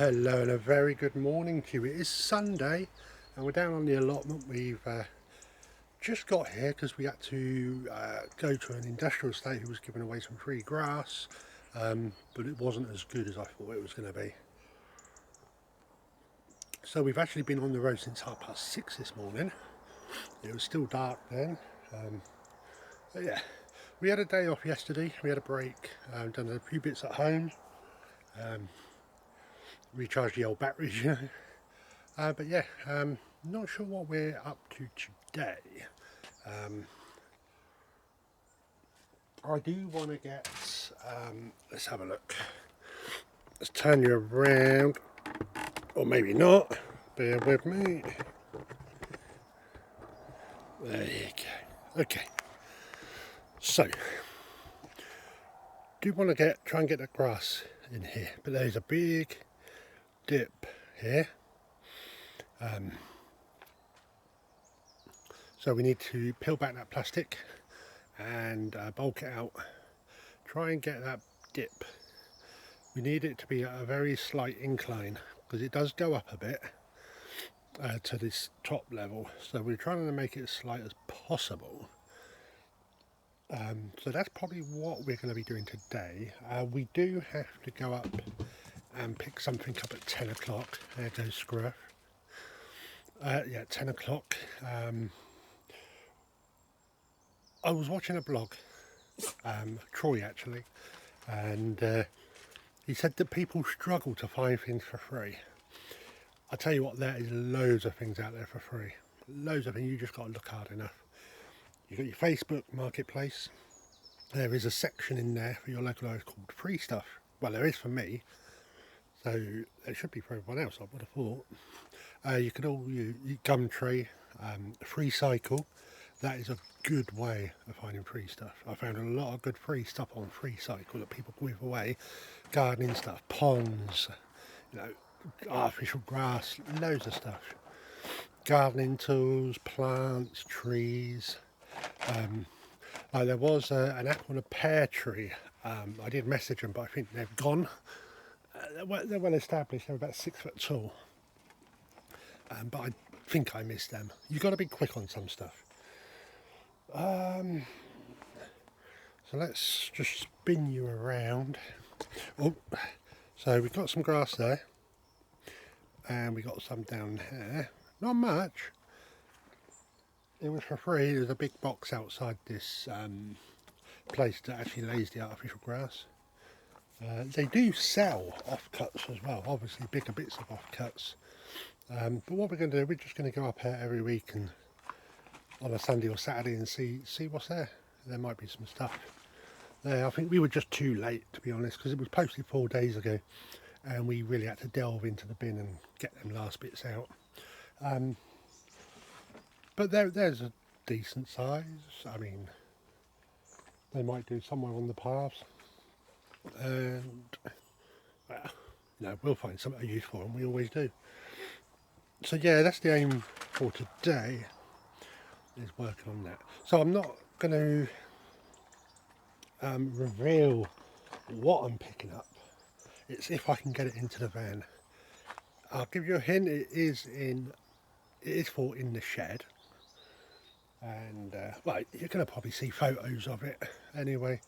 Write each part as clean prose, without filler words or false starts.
Hello and a very good morning to you. It is Sunday and we're down on the allotment. We've just got here because we had to go to an industrial estate who was giving away some free grass, but it wasn't as good as I thought it was going to be. So we've actually been on the road since 6:30 this morning. It was still dark then. But yeah, we had a day off yesterday. We had a break, done a few bits at home, recharged the old batteries, you know. But yeah, not sure what we're up to today. I do want to get, let's have a look. Let's turn you around, or maybe not, bear with me. There you go. Okay, so, do want to try and get that grass in here, but there's a big dip here. So we need to peel back that plastic and bulk it out. Try and get that dip. We need it to be at a very slight incline because it does go up a bit to this top level. So we're trying to make it as slight as possible. So that's probably what we're going to be doing today. We do have to go up and pick something up at 10 o'clock. There goes Scruff. Yeah, 10 o'clock. I was watching a blog, Troy actually, and he said that people struggle to find things for free. I tell you what, there is loads of things out there for free. Loads of things, you just got to look hard enough. You've got your Facebook marketplace. There is a section in there for your local area called free stuff. Well, there is for me, so there should be for everyone else, I would have thought. You could all use Gumtree, Free Cycle. That is a good way of finding free stuff. I found a lot of good free stuff on Free Cycle that people give away. Gardening stuff, ponds, you know, artificial grass, loads of stuff. Gardening tools, plants, trees. There was an apple and a pear tree. I did message them, but I think they've gone. They're well established. They're about 6 foot tall. But I think I missed them. You've got to be quick on some stuff. So let's just spin you around. Oh, so we've got some grass there, and we got some down here. Not much. It was for free. There's a big box outside this place that actually lays the artificial grass. They do sell offcuts as well, obviously bigger bits of offcuts. But what we're going to do, we're just going to go up here every week and on a Sunday or Saturday and see what's there. There might be some stuff there. I think we were just too late, to be honest, because it was posted 4 days ago and we really had to delve into the bin and get them last bits out. But there's a decent size. I mean, they might do somewhere on the paths, and well, you know, we'll find something use for them. We always do. So yeah, that's the aim for today, is working on that. So I'm not going to reveal what I'm picking up. It's if I can get it into the van. I'll give you a hint. It is for in the shed, and well, you're going to probably see photos of it anyway.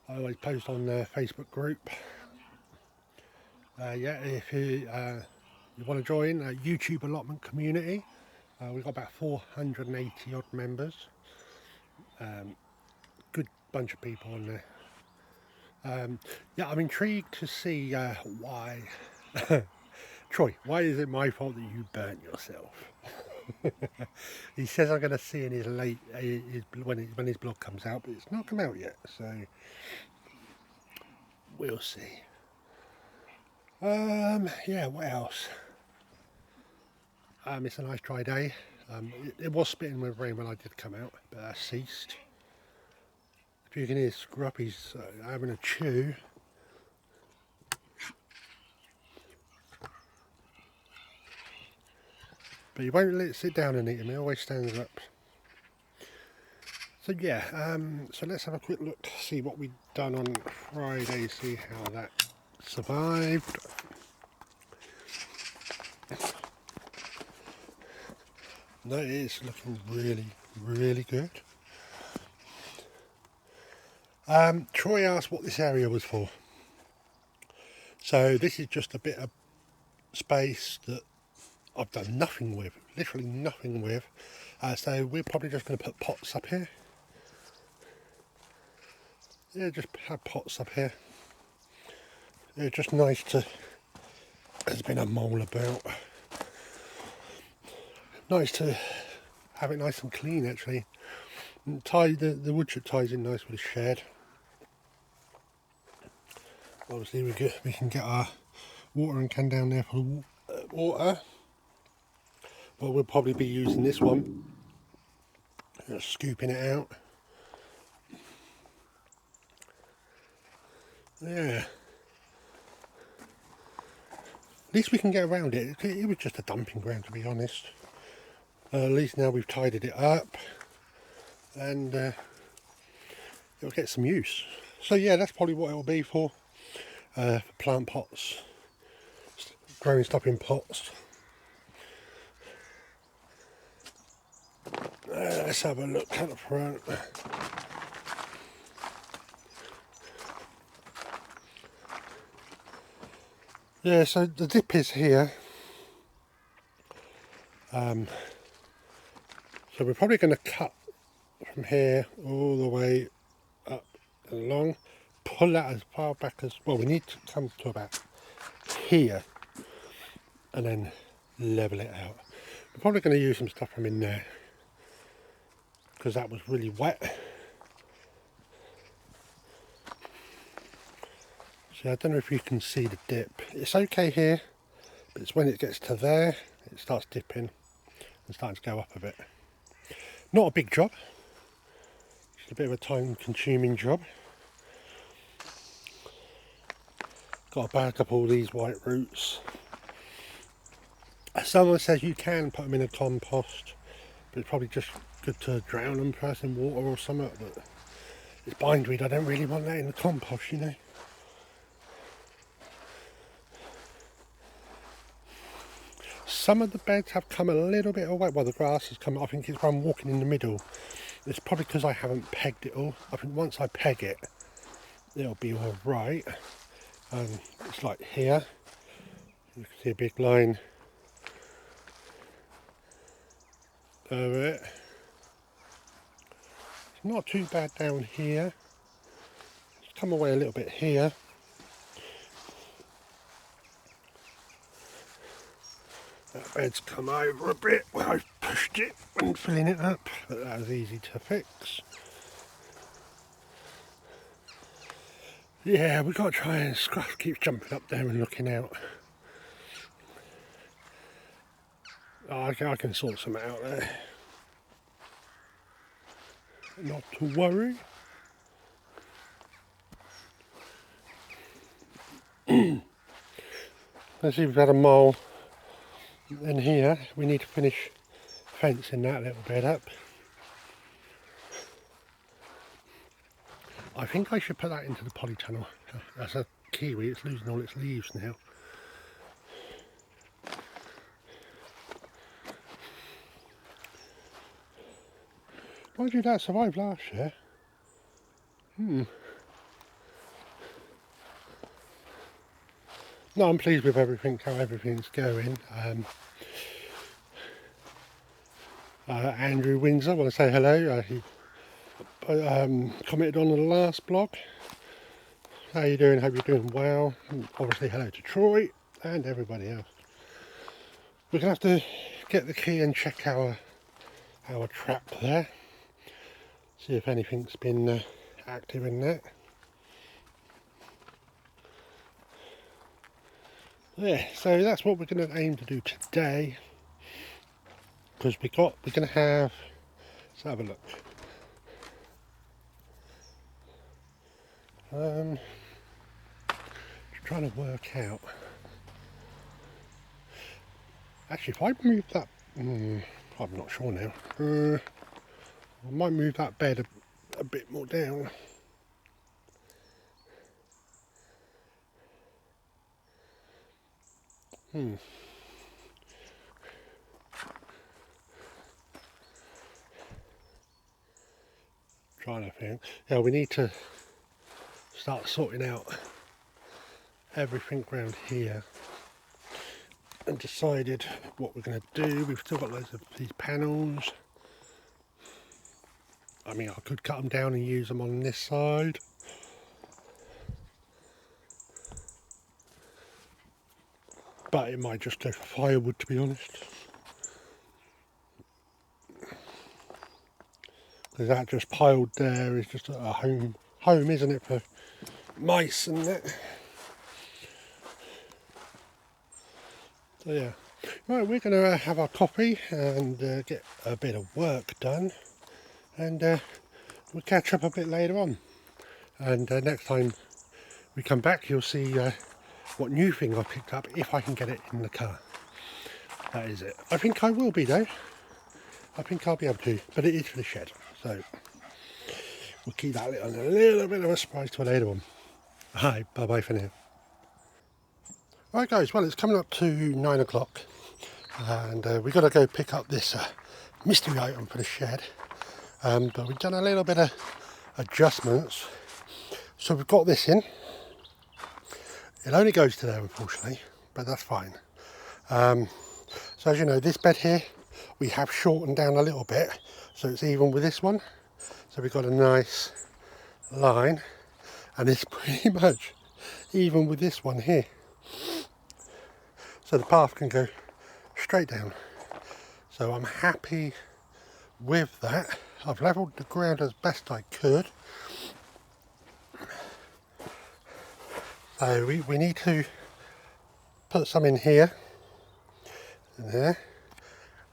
I always post on the Facebook group. Yeah, if you want to join a YouTube allotment community, we've got about 480 odd members. Good bunch of people on there. Yeah, I'm intrigued to see why. Troy, why is it my fault that you burnt yourself? He says I'm going to see in his when his blog comes out, but it's not come out yet, so we'll see. Yeah, what else? It's a nice dry day. It was spitting with rain when I did come out, but that ceased. If you can hear Scruppy's having a chew. But he won't let it sit down and eat him, he always stands up. So yeah, so let's have a quick look to see what we've done on Friday, see how that survived. That is looking really, really good. Troy asked what this area was for. So this is just a bit of space that I've done nothing with, literally nothing with. So we're probably just going to put pots up here. Yeah, just have pots up here. It's just nice to, there's been a mole about. Nice to have it nice and clean actually. And tie the wood chip ties in nice with the shed. Obviously we can get our watering can down there for the water. But we'll probably be using this one. Just scooping it out. Yeah. At least we can get around it. It was just a dumping ground, to be honest. At least now we've tidied it up. And it'll get some use. So yeah, that's probably what it'll be for plant pots. Growing stuff in pots. Let's have a look at the front. Yeah, so the dip is here. So we're probably going to cut from here all the way up and along. Pull that as far back as, well, we need to come to about here and then level it out. We're probably going to use some stuff from in there because that was really wet. See, I don't know if you can see the dip. It's okay here, but it's when it gets to there, it starts dipping and starting to go up a bit. Not a big job, just a bit of a time consuming job. Got to bag up all these white roots. Someone says you can put them in a compost, but it's probably just good to drown them first in water or something. But it's bindweed, I don't really want that in the compost, you know. Some of the beds have come a little bit away. Well, the grass has come, I think it's from walking in the middle. It's probably because I haven't pegged it all. I think once I peg it, it'll be all right. It's like here. You can see a big line over it. It's not too bad down here. It's come away a little bit here. That bed's come over a bit where I've pushed it when filling it up, but that was easy to fix. Yeah, we've got to try and Scruff keeps jumping up there and looking out. Oh, I can sort something out there. Not to worry. Let's see, we've had a mole in here. We need to finish fencing that little bit up. I think I should put that into the polytunnel. That's a kiwi, it's losing all its leaves now. Mind you, that survived last year. No, I'm pleased with everything, how everything's going. Andrew Windsor, I want to say hello. He commented on the last blog. How you doing? Hope you're doing well. And obviously hello to Troy and everybody else. We're going to have to get the key and check our trap there. See if anything's been active in that. Yeah, so that's what we're going to aim to do today. Because we're going to have, let's have a look. Just trying to work out. Actually, if I move that, I'm not sure now. I might move that bed a bit more down. Trying to think. Yeah, we need to start sorting out everything around here and decided what we're going to do. We've still got loads of these panels. I mean, I could cut them down and use them on this side. But it might just go for firewood, to be honest. Because that just piled there is just a home, isn't it, for mice and that. So yeah, right, we're going to have our coffee and get a bit of work done, and we'll catch up a bit later on. And next time we come back, you'll see what new thing I picked up, if I can get it in the car. That is it. I think I will be though. I think I'll be able to, but it is for the shed, so we'll keep that a little bit of a surprise to a later one. Hi, bye bye for now. Right guys, well it's coming up to 9 o'clock and we've got to go pick up this mystery item for the shed, but we've done a little bit of adjustments. So we've got this in. It only goes to there unfortunately, but that's fine. So as you know, this bed here we have shortened down a little bit so it's even with this one. So we've got a nice line and it's pretty much even with this one here. So the path can go straight down. So I'm happy with that. I've levelled the ground as best I could. So we need to put some in here and there,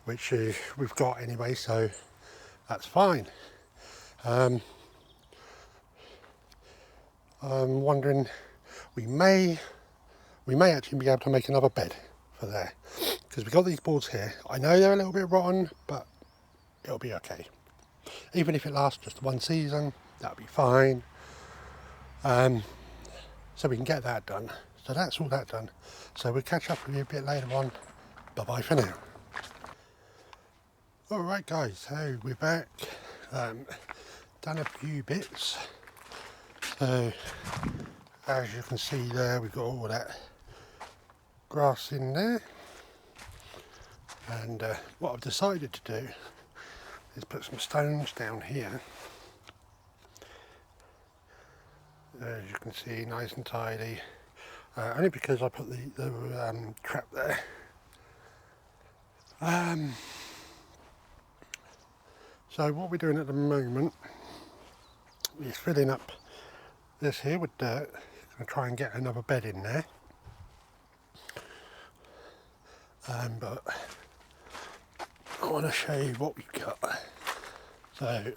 which we've got anyway, so that's fine. I'm wondering, we may actually be able to make another bed for there, because we've got these boards here. I know they're a little bit rotten, but it'll be okay. Even if it lasts just one season, that'll be fine. So we can get that done. So that's all that done. So we'll catch up with you a bit later on. Bye bye for now. Alright guys, so we're back. Done a few bits. So as you can see there, we've got all that grass in there, and what I've decided to do is put some stones down here, as you can see, nice and tidy, only because I put the trap there. So what we're doing at the moment is filling up this here with dirt. I'm going to try and get another bed in there. But I want to show you what we've got. So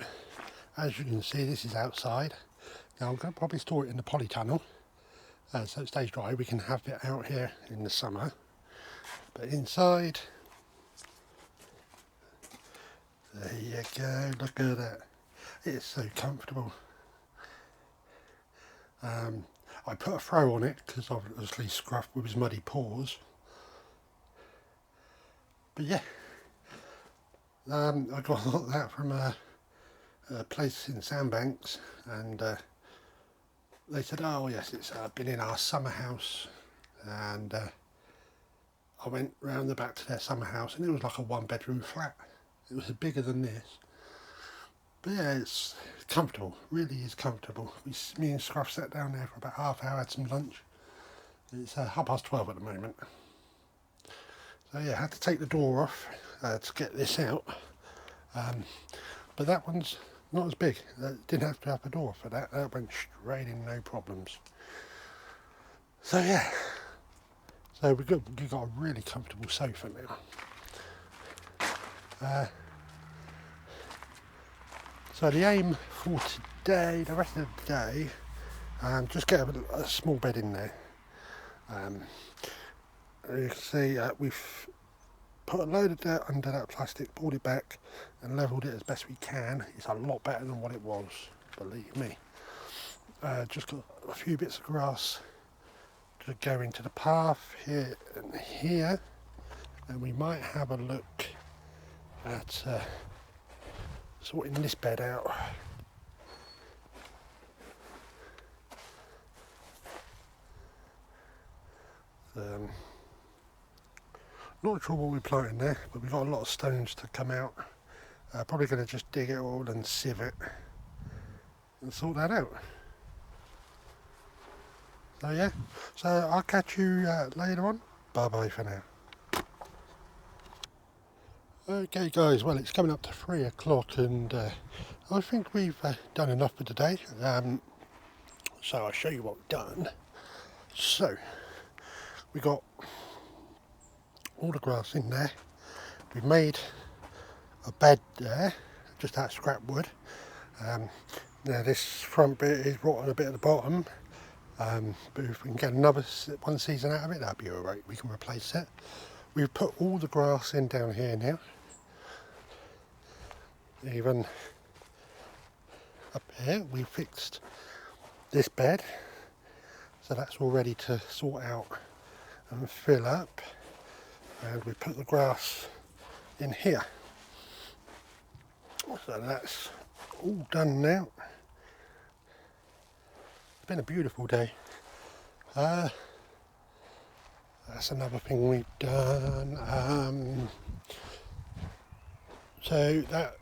as you can see, this is outside. Now I'm going to probably store it in the polytunnel so it stays dry. We can have it out here in the summer, but inside, there you go, look at that. It's so comfortable. I put a throw on it because obviously Scruff with his muddy paws. But yeah, I got that from a place in Sandbanks, and they said, oh yes, it's been in our summer house, and I went round the back to their summer house and it was like a 1-bedroom flat. It was bigger than this. But yeah, it's comfortable, really is comfortable. Me and Scruff sat down there for about half hour, had some lunch. It's 12:30 at the moment. So yeah, I had to take the door off to get this out. But that one's not as big. Didn't have to have a door for that. That went straight in, no problems. So yeah, so we've got a really comfortable sofa now. So the aim for today, the rest of the day, just get a small bed in there. You can see we've put a load of dirt under that plastic, pulled it back and levelled it as best we can. It's a lot better than what it was, believe me. Just got a few bits of grass to go into the path here and here, and we might have a look at sorting this bed out. Not sure what we're planting there, but we've got a lot of stones to come out. Probably going to just dig it all and sieve it and sort that out. So yeah, so I'll catch you later on. Bye bye for now. Okay guys, well it's coming up to 3 o'clock and I think we've done enough for today. So I'll show you what we've done. So we got all the grass in there. We've made a bed there, just that scrap wood. Now this front bit is rotten a bit at the bottom, but if we can get another one season out of it, that'd be alright. We can replace it. We've put all the grass in down here now. Even up here we fixed this bed, so that's all ready to sort out and fill up, and we put the grass in here, so that's all done now. It's been a beautiful day. That's another thing we've done. So that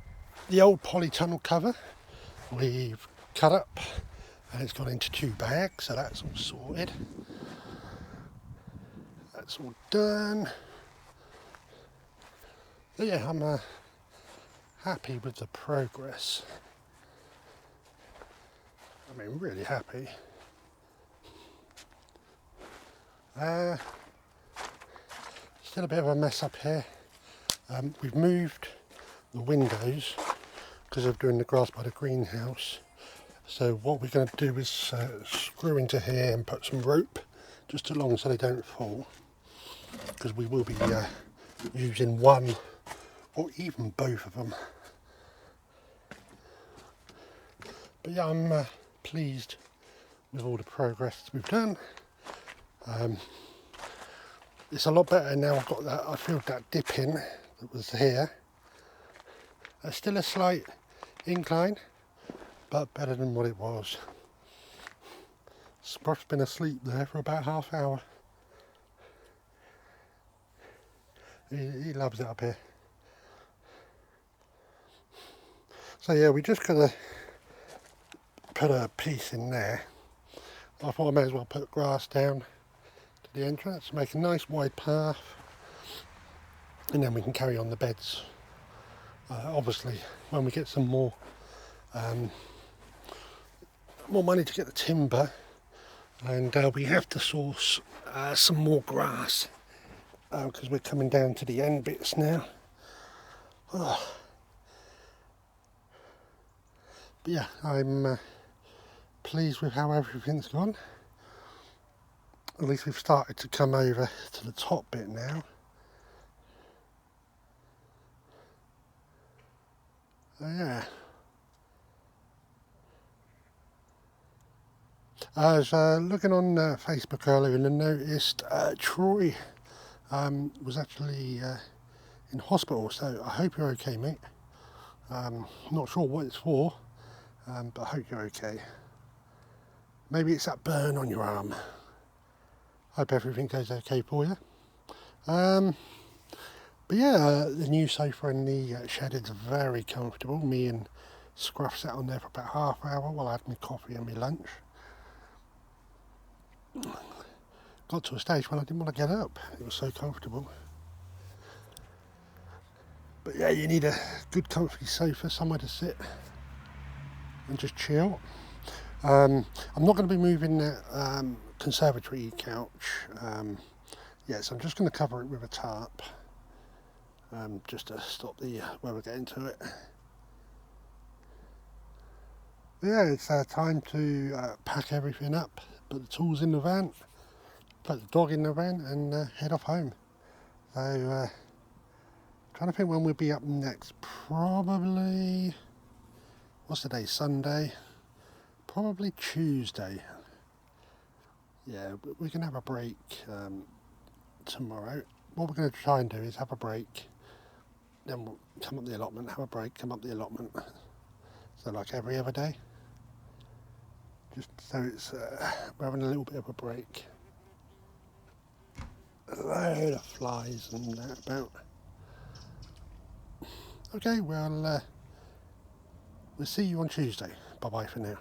the old polytunnel cover we've cut up and it's gone into 2 bags, so that's all sorted. That's all done. So yeah, I'm happy with the progress. I mean, really happy. Still a bit of a mess up here. We've moved the windows because of doing the grass by the greenhouse. So what we're going to do is screw into here and put some rope just along so they don't fall, because we will be using one or even both of them. But yeah, I'm pleased with all the progress we've done. It's a lot better now. I've got that. I filled that dip in that was here. There's still a slight incline, but better than what it was. Scruff's been asleep there for about half hour. He loves it up here. So yeah, we just gotta put a piece in there. I thought I may as well put grass down to the entrance, make a nice wide path, and then we can carry on the beds. Obviously, when we get some more money to get the timber, and we have to source some more grass because we're coming down to the end bits now. But yeah, I'm pleased with how everything's gone. At least we've started to come over to the top bit now. Yeah. I was looking on Facebook earlier and I noticed Troy was actually in hospital, so I hope you're okay, mate. Not sure what it's for, but I hope you're okay. Maybe it's that burn on your arm. Hope everything goes okay for you. But yeah, the new sofa in the shed is very comfortable. Me and Scruff sat on there for about half an hour while I had my coffee and my lunch. Got to a stage when I didn't want to get up. It was so comfortable. But yeah, you need a good comfy sofa, somewhere to sit and just chill. I'm not going to be moving that conservatory couch. So I'm just going to cover it with a tarp. Just to stop the weather getting to it. Yeah, it's time to pack everything up, put the tools in the van, put the dog in the van and head off home. So trying to think when we'll be up next. Probably, what's the day, Sunday? Probably Tuesday. Yeah, we can have a break tomorrow. What we're going to try and do is have a break, then we'll come up the allotment, have a break, come up the allotment. So like every other day. Just so it's we're having a little bit of a break. a load of flies and that about. Okay, well, we'll see you on Tuesday. Bye bye for now.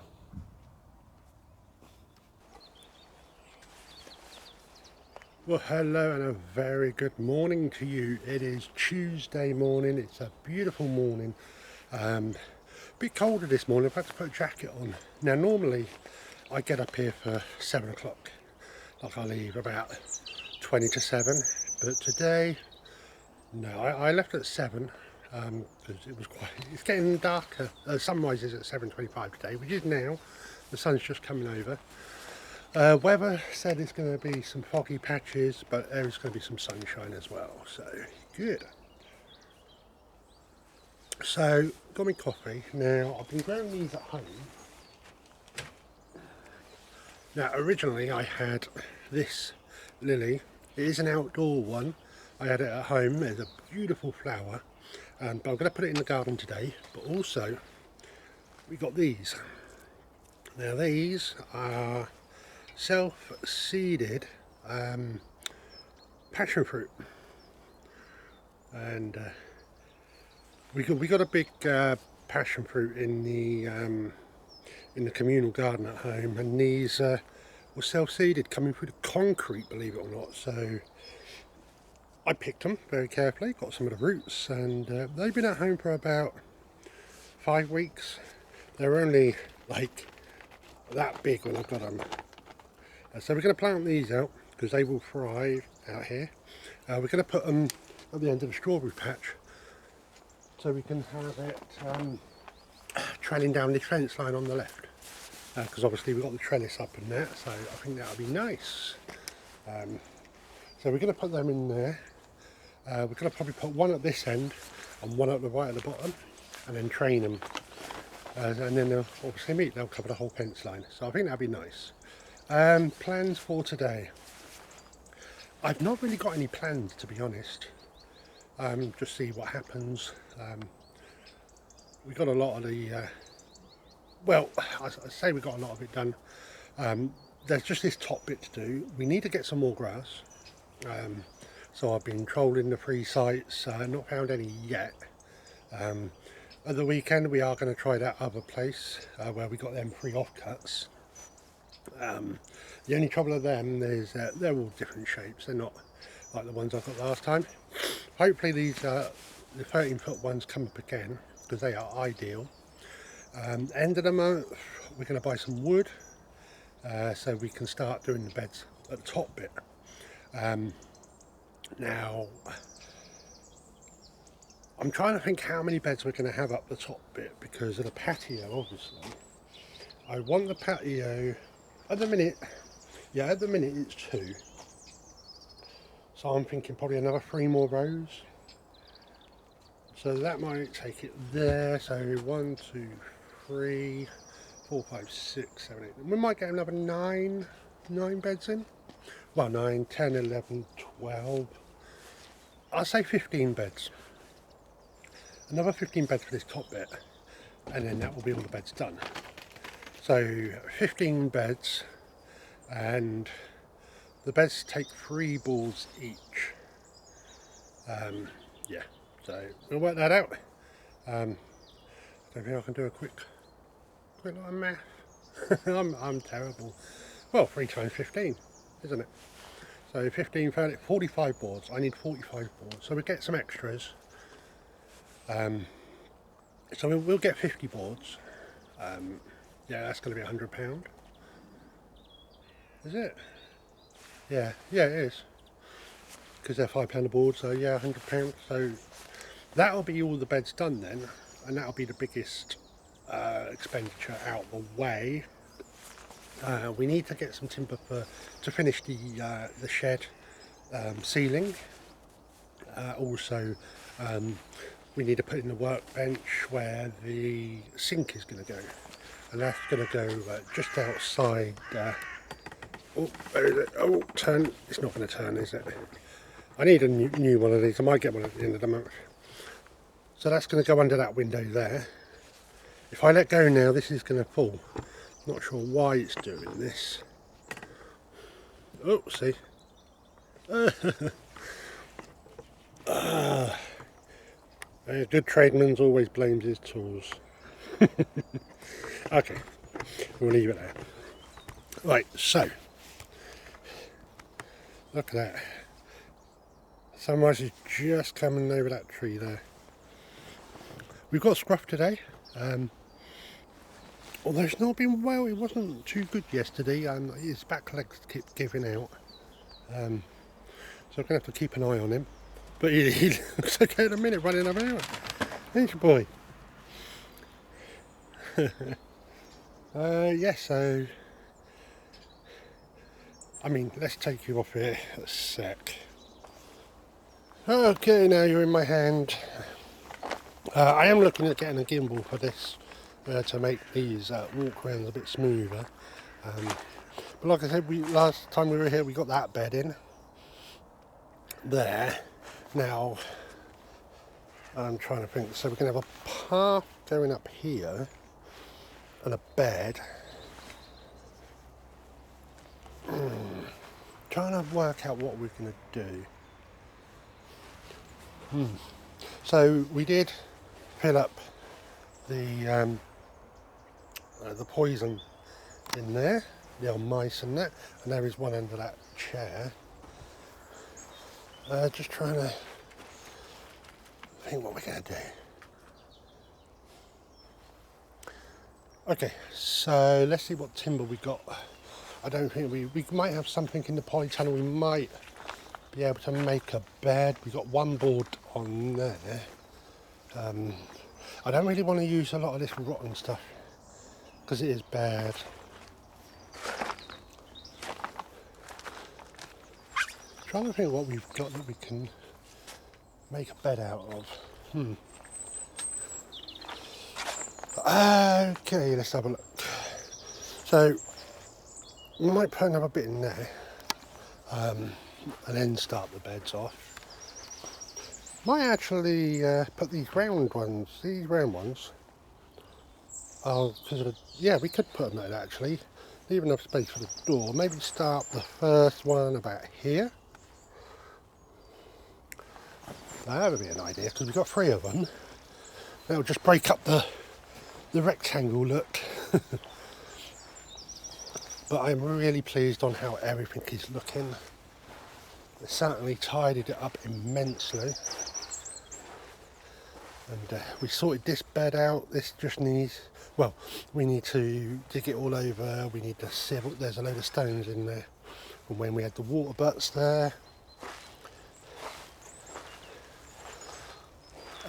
Well, hello and a very good morning to you. It is Tuesday morning. It's a beautiful morning. A bit colder this morning. I've had to put a jacket on. Now, normally I get up here for 7 o'clock. Like I leave about 20 to 7. But today, no, I left at 7 because it's getting darker. Sunrise is at 7:25 today, which is now. The sun's just coming over. Weather said it's going to be some foggy patches, but there is going to be some sunshine as well, so good. So, got me coffee. Now, I've been growing these at home. Now, originally I had this lily. It is an outdoor one. I had it at home. There's a beautiful flower, but I'm going to put it in the garden today. But also, we got these. Now, these are self-seeded passion fruit, and we got a big passion fruit in the communal garden at home, and these were self-seeded, coming through the concrete, believe it or not. So I picked them very carefully, got some of the roots, and they've been at home for about 5 weeks. They're only like that big when I got them. So we're going to plant these out because they will thrive out here. We're going to put them at the end of the strawberry patch so we can have it trailing down the fence line on the left, because obviously we've got the trellis up and that, so I think that'll be nice. So we're going to put them in there. We're going to probably put one at this end and one at the right at the bottom, and then train them, and then they'll obviously meet. They'll cover the whole fence line, so I think that'll be nice. Plans for today. I've not really got any plans, to be honest. Just see what happens. We got a lot of the well, I say we got a lot of it done. There's just this top bit to do. We need to get some more grass. So I've been trolling the free sites, not found any yet. At the weekend we are going to try that other place where we got them free offcuts. The only trouble with them is that they're all different shapes. They're not like the ones I got last time. Hopefully these the 13-foot ones come up again, because they are ideal. End of the month we're going to buy some wood so we can start doing the beds at the top bit. Now I'm trying to think how many beds we're going to have up the top bit because of the patio, obviously. I want the patio at the minute, at the minute it's 2. So I'm thinking probably another 3 more rows. So that might take it there. So 1, 2, 3, 4, 5, 6, 7, 8. We might get another 9 beds in. Well, 9, 10, 11, 12. I'll say 15 beds. Another 15 beds for this top bit. And then that will be all the beds done. So 15 beds, and the beds take 3 balls each. Yeah, so we'll work that out. I don't think I can do a quick little math. I'm terrible. Well, 3 times 15, isn't it? So 15, 30, 45 boards. I need 45 boards. So we'll get some extras. So we'll get 50 boards. Yeah, that's going to be £100. Is it? Yeah, it is. Because they're £5 a board, so yeah, £100. So that'll be all the beds done then, and that'll be the biggest expenditure out the way. We need to get some timber to finish the shed ceiling. Also, we need to put in the workbench where the sink is going to go. And that's going to go just outside. Oh, where is it? Oh, turn. It's not going to turn, is it? I need a new one of these. I might get one at the end of the month. So that's going to go under that window there. If I let go now, this is going to fall. Not sure why it's doing this. Oh, see. A good tradesman always blames his tools. Okay, we'll leave it there. Right, so look at that. Sunrise is just coming over that tree there. We've got scruff today. Although it's not been well, it wasn't too good yesterday. His back legs kept giving out. So I'm going to have to keep an eye on him. But he looks okay in a minute, running about. There's your boy. Yeah, so I mean, let's take you off here a sec. Okay, now you're in my hand. I am looking at getting a gimbal for this to make these walk rounds a bit smoother. But like I said, last time we were here we got that bed in there. Now I'm trying to think, so we're going to have a path going up here and a bed. Trying to work out what we're going to do. So we did fill up the poison in there, the old mice and that, and there is one under that chair. Just trying to think what we're going to do. Okay, so let's see what timber we got. I don't think we might have something in the polytunnel. We might be able to make a bed. We got one board on there. I don't really want to use a lot of this rotten stuff because it is bad. Trying to think what we've got that we can make a bed out of. Okay, let's have a look. So we might put another bit in there and then start the beds off. Might actually put these round ones. Oh, yeah, we could put them there actually. Leave enough space for the door. Maybe start the first one about here. That would be an idea because we've got 3 of them. That'll just break up the rectangle look. But I'm really pleased on how everything is looking. It certainly tidied it up immensely. And we sorted this bed out. This just needs, well, we need to dig it all over. We need to sieve. There's a load of stones in there from when we had the water butts there.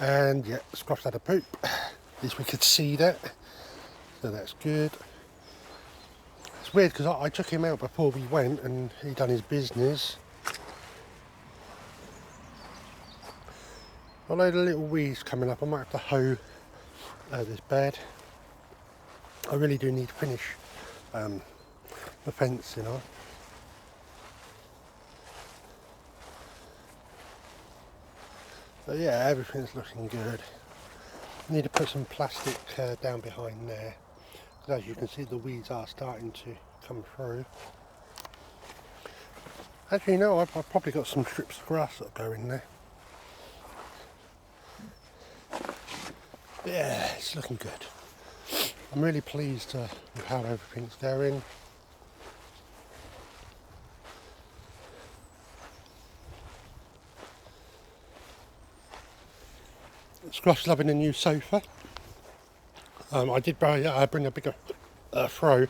And yeah, Scruff's had a poop. At least we could see that. So that's good. It's weird because I took him out before we went and he done his business. A load of little weeds coming up. I might have to hoe this bed. I really do need to finish the fencing on. But yeah, everything's looking good. I need to put some plastic down behind there. As you can see, the weeds are starting to come through. Actually, no, I've probably got some strips of grass that go in there. Yeah, it's looking good. I'm really pleased with how everything's going. Scruff's loving a new sofa. I did bring a bigger throw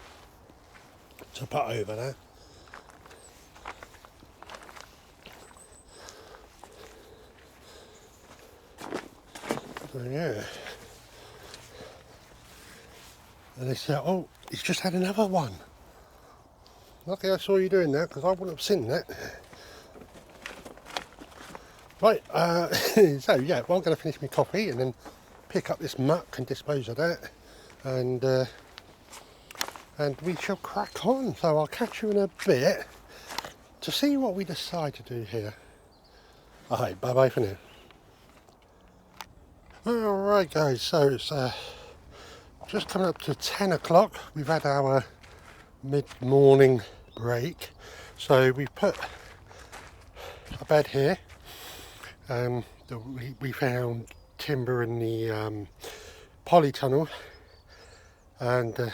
to put over there. So yeah. And they said, oh, he's just had another one. Lucky I saw you doing that because I wouldn't have seen that. Right, so yeah, well, I'm going to finish my coffee and then pick up this muck and dispose of that, and we shall crack on. So I'll catch you in a bit to see what we decide to do here. Alright, bye bye for now. Alright guys, so it's just coming up to 10 o'clock. We've had our mid-morning break, so we've put a bed here. We found timber in the polytunnel, and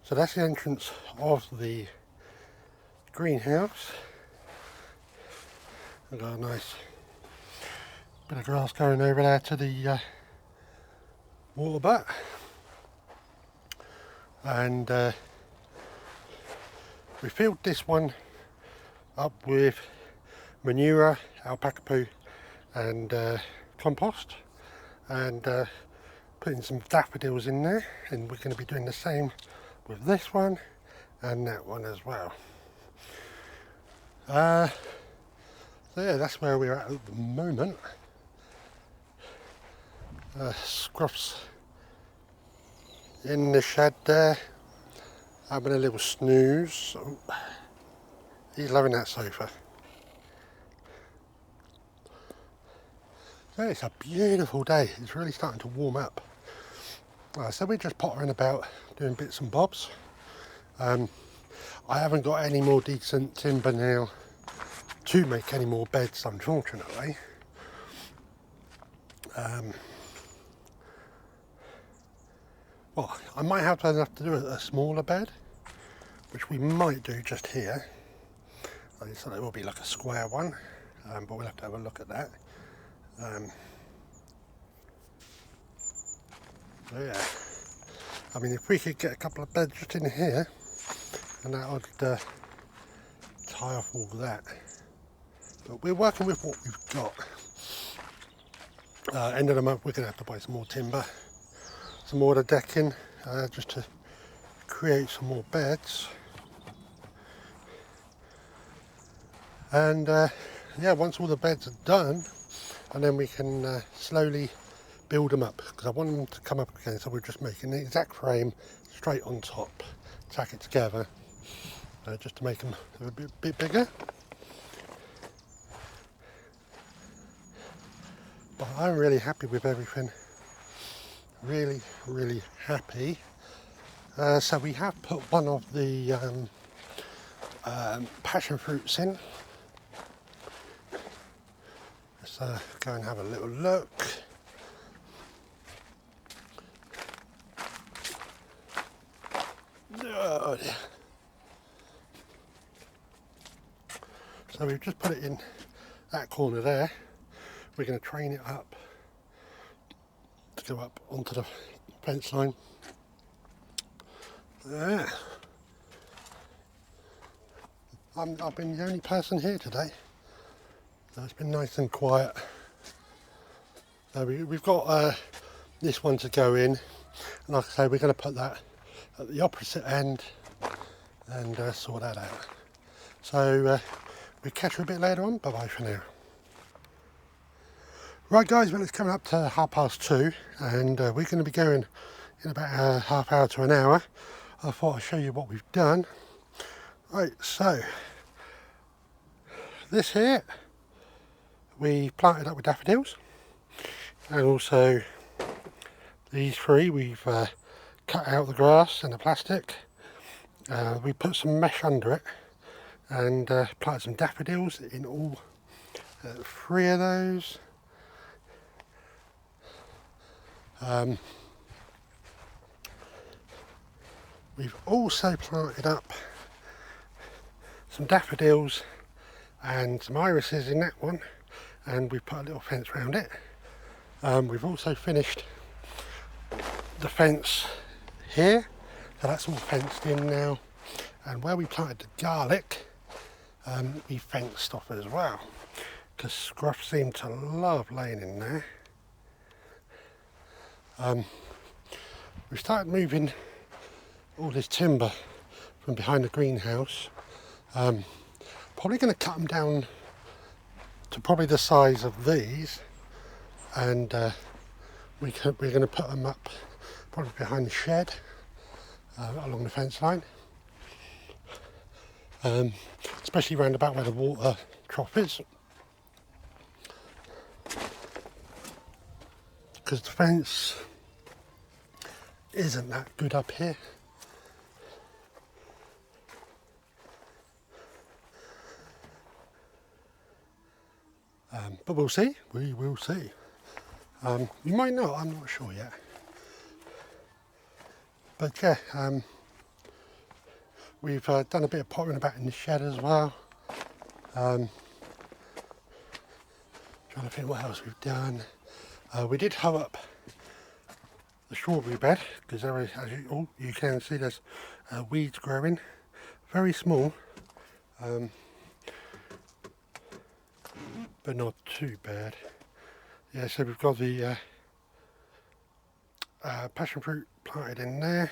so that's the entrance of the greenhouse. We've got a nice bit of grass going over there to the water butt, and we filled this one up with manure, alpaca poo and compost, and putting some daffodils in there, and we're going to be doing the same with this one and that one as well. So yeah, that's where we're at the moment. Scruff's in the shed there, having a little snooze. Oh, he's loving that sofa. So it's a beautiful day. It's really starting to warm up. So we're just pottering about doing bits and bobs. I haven't got any more decent timber now to make any more beds, unfortunately. Well, I might have to do a smaller bed, which we might do just here. So it will be like a square one, but we'll have to have a look at that. So yeah, I mean, if we could get a couple of beds just in here, and that would tie off all that. But we're working with what we've got. End of the month we're going to have to buy some more timber, some more of the decking, just to create some more beds. And yeah, once all the beds are done, and then we can slowly build them up, because I want them to come up again, so we're just making the exact frame straight on top, tack it together, just to make them a bit bigger. But I'm really happy with everything, really happy. So we have put one of the passion fruits in. Let's go and have a little look. Oh dear. So we've just put it in that corner there. We're going to train it up to go up onto the fence line. There. I've been the only person here today, so it's been nice and quiet. We've got this one to go in, and like I say, we're going to put that at the opposite end and sort that out. So we'll catch you a bit later on. Bye bye for now. Right guys, well it's coming up to 2:30, and we're going to be going in about a half hour to an hour. I thought I'd show you what we've done. Right, so this here we planted up with daffodils, and also these three we've cut out the grass and the plastic. We put some mesh under it and planted some daffodils in all three of those. We've also planted up some daffodils and some irises in that one, and we've put a little fence around it. We've also finished the fence here, so that's all fenced in now, and where we planted the garlic, we fenced off as well, because scruff seemed to love laying in there. We started moving all this timber from behind the greenhouse. Probably going to cut them down to probably the size of these, and we're going to put them up probably behind the shed, along the fence line, especially round about where the water trough is, because the fence isn't that good up here. But we'll see, we will see. You might not, I'm not sure yet. But yeah, we've done a bit of pottering about in the shed as well. Trying to think what else we've done. We did hoe up the strawberry bed because there is, as you can see, there's weeds growing, very small, but not too bad. Yeah, so we've got the passion fruit planted in there.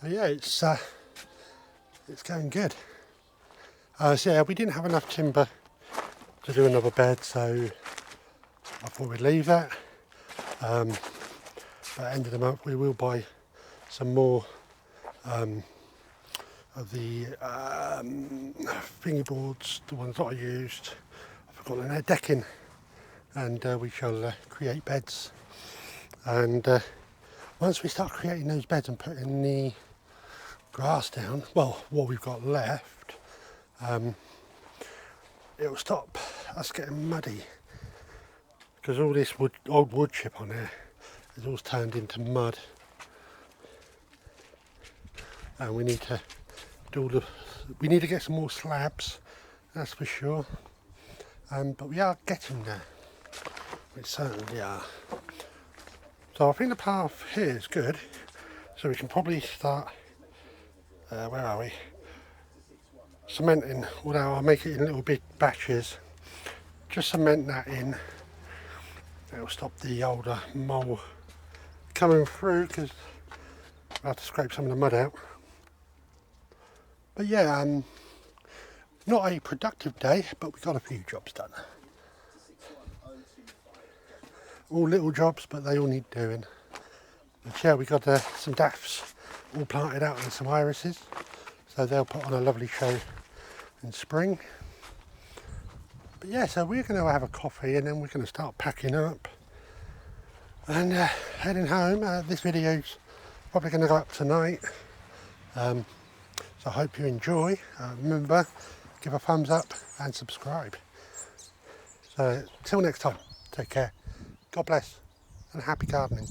So yeah, it's going good. So yeah, we didn't have enough timber to do another bed, so I thought we'd leave that. But at the end of the month we will buy some more of the thingy boards, the ones that I used. I forgot their decking, and we shall create beds. And once we start creating those beds and putting the grass down, well, what we've got left, it will stop us getting muddy, because all this old wood chip on there is all turned into mud, and we need to get some more slabs, that's for sure. But we are getting there, we certainly are. So I think the path here is good, so we can probably start, where are we? Cementing, although I'll make it in little big batches. Just cement that in. It'll stop the older mould coming through, because I'll have to scrape some of the mud out. But yeah, not a productive day, but we got a few jobs done. All little jobs, but they all need doing. But yeah, we got some daffs all planted out and some irises, so they'll put on a lovely show in spring. But yeah, so we're going to have a coffee and then we're going to start packing up and heading home. This video's probably going to go up tonight, so I hope you enjoy. Remember, give a thumbs up and subscribe. So till next time, take care, God bless, and happy gardening.